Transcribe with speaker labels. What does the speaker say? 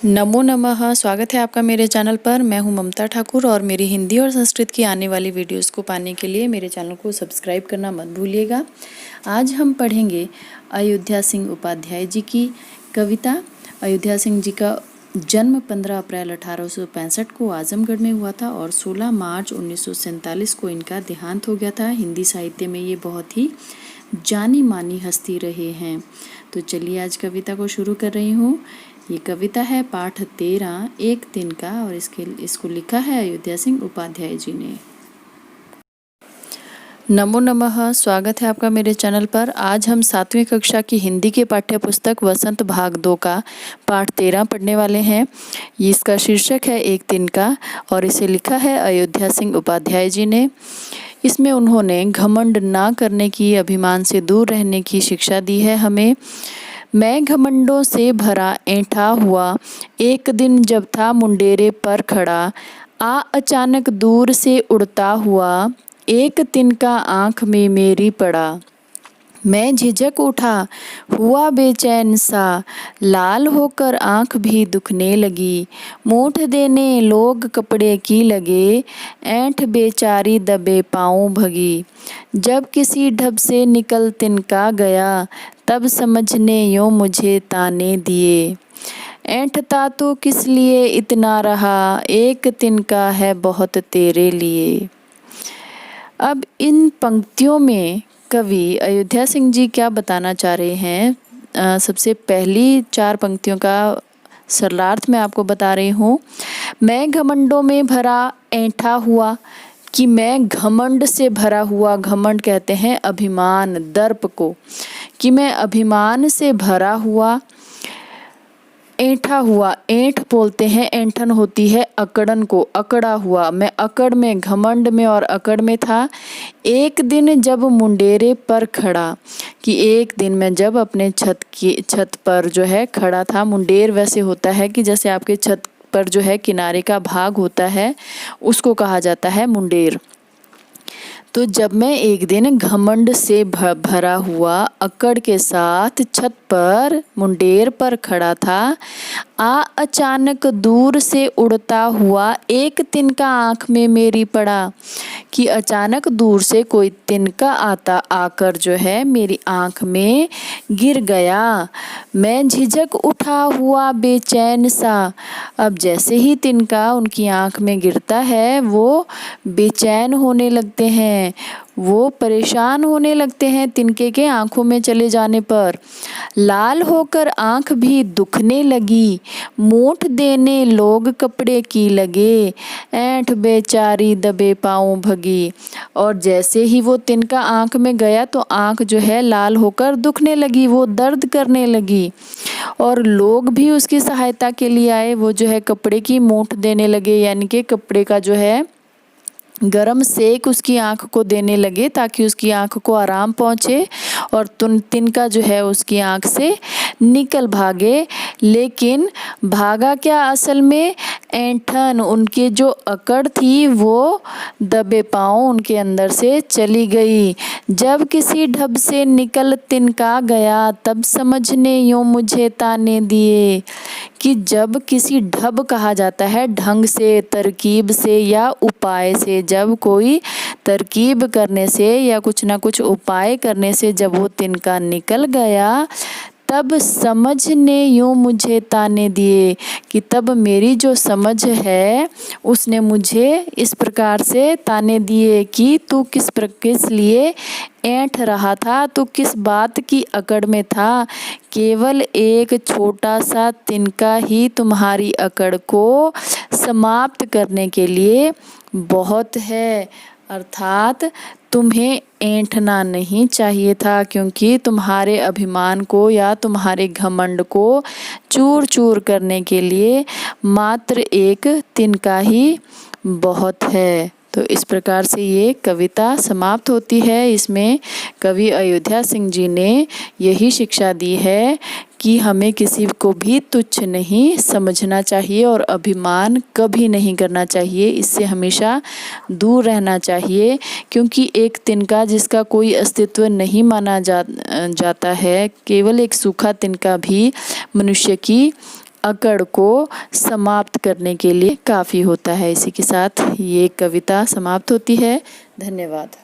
Speaker 1: नमो नमः। स्वागत है आपका मेरे चैनल पर। मैं हूं ममता ठाकुर और मेरी हिंदी और संस्कृत की आने वाली वीडियोस को पाने के लिए मेरे चैनल को सब्सक्राइब करना मत भूलिएगा। आज हम पढ़ेंगे अयोध्या सिंह उपाध्याय जी की कविता। अयोध्या सिंह जी का जन्म 15 अप्रैल 1865 को आजमगढ़ में हुआ था और 16 मार्च 1947 को इनका देहांत हो गया था। हिंदी साहित्य में ये बहुत ही जानी मानी हस्ती रहे हैं। तो चलिए आज कविता को शुरू कर रही हूँ। ये कविता है पाठ 13 एक दिन का और इसको लिखा है अयोध्या सिंह उपाध्याय जी ने। नमो नमः। स्वागत है आपका मेरे चैनल पर। आज हम 7वीं कक्षा की हिंदी के पाठ्य पुस्तक वसंत भाग 2 का पाठ 13 पढ़ने वाले हैं। इसका शीर्षक है एक दिन का और इसे लिखा है अयोध्या सिंह उपाध्याय जी ने। इसमें उन्होंने घमंड ना करने की, अभिमान से दूर रहने की शिक्षा दी है हमें। मैं घमंडों से भरा ऐंठा हुआ एक दिन जब था मुंडेरे पर खड़ा, अचानक दूर से उड़ता हुआ एक तिनका आँख में मेरी पड़ा। मैं झिझक उठा, हुआ बेचैन सा, लाल होकर आँख भी दुखने लगी। मूठ देने लोग कपड़े की लगे, ऐंठ बेचारी दबे पाँव भगी। जब किसी ढब से निकल तिनका गया, तब समझने यूँ मुझे ताने दिए। ऐंठता तो किस लिए इतना रहा, एक तिनका है बहुत तेरे लिए। अब इन पंक्तियों में कवि अयोध्या सिंह जी क्या बताना चाह रहे हैं। सबसे पहली 4 पंक्तियों का सरलार्थ मैं आपको बता रही हूँ। मैं घमंडों में भरा ऐंठा हुआ, कि मैं घमंड से भरा हुआ, घमंड कहते हैं अभिमान, दर्प को, कि मैं अभिमान से भरा हुआ, ऐंठा हुआ, ऐंठ बोलते हैं, ऐंठन होती है अकड़न को, अकड़ा हुआ। मैं अकड़ में, घमंड में और अकड़ में था। एक दिन जब मुंडेरे पर खड़ा, कि एक दिन मैं जब अपने छत पर जो है खड़ा था। मुंडेर वैसे होता है कि जैसे आपके छत पर जो है किनारे का भाग होता है, उसको कहा जाता है मुंडेर। तो जब मैं एक दिन घमंड से भरा हुआ अकड़ के साथ छत पर मुंडेर पर खड़ा था, अचानक दूर से उड़ता हुआ एक तिनका आँख में मेरी पड़ा, कि अचानक दूर से कोई तिनका आकर जो है मेरी आँख में गिर गया। मैं झिझक उठा, हुआ बेचैन सा। अब जैसे ही तिनका उनकी आँख में गिरता है, वो बेचैन होने लगते हैं, वो परेशान होने लगते हैं तिनके के आँखों में चले जाने पर। लाल होकर आँख भी दुखने लगी, मूठ देने लोग कपड़े की लगे, ऐंठ बेचारी दबे पाँव भगी। और जैसे ही वो तिनका आँख में गया तो आँख जो है लाल होकर दुखने लगी, वो दर्द करने लगी। और लोग भी उसकी सहायता के लिए आए, वो जो है कपड़े की मूठ देने लगे, यानी कि कपड़े का जो है गरम सेक उसकी आँख को देने लगे ताकि उसकी आँख को आराम पहुँचे और तिनका जो है उसकी आँख से निकल भागे। लेकिन भागा क्या असल में, ऐंठन, उनकी जो अकड़ थी वो दबे पाँव उनके अंदर से चली गई। जब किसी ढब से निकल तिनका गया, तब समझने यूँ मुझे ताने दिए। कि जब किसी ढब कहा जाता है ढंग से, तरकीब से या उपाय से, जब कोई तरकीब करने से या कुछ ना कुछ उपाय करने से जब वो तिनका निकल गया, तब समझने यूँ मुझे ताने दिए, कि तब मेरी जो समझ है उसने मुझे इस प्रकार से ताने दिए कि तू किस लिए ऐंठ रहा था, तू किस बात की अकड़ में था। केवल एक छोटा सा तिनका ही तुम्हारी अकड़ को समाप्त करने के लिए बहुत है। अर्थात तुम्हें ऐंठना नहीं चाहिए था, क्योंकि तुम्हारे अभिमान को या तुम्हारे घमंड को चूर चूर करने के लिए मात्र एक तिनका ही बहुत है। तो इस प्रकार से ये कविता समाप्त होती है। इसमें कवि अयोध्या सिंह जी ने यही शिक्षा दी है कि हमें किसी को भी तुच्छ नहीं समझना चाहिए और अभिमान कभी नहीं करना चाहिए, इससे हमेशा दूर रहना चाहिए। क्योंकि एक तिनका जिसका कोई अस्तित्व नहीं माना जाता है, केवल एक सूखा तिनका भी मनुष्य की अकड़ को समाप्त करने के लिए काफ़ी होता है। इसी के साथ ये कविता समाप्त होती है। धन्यवाद।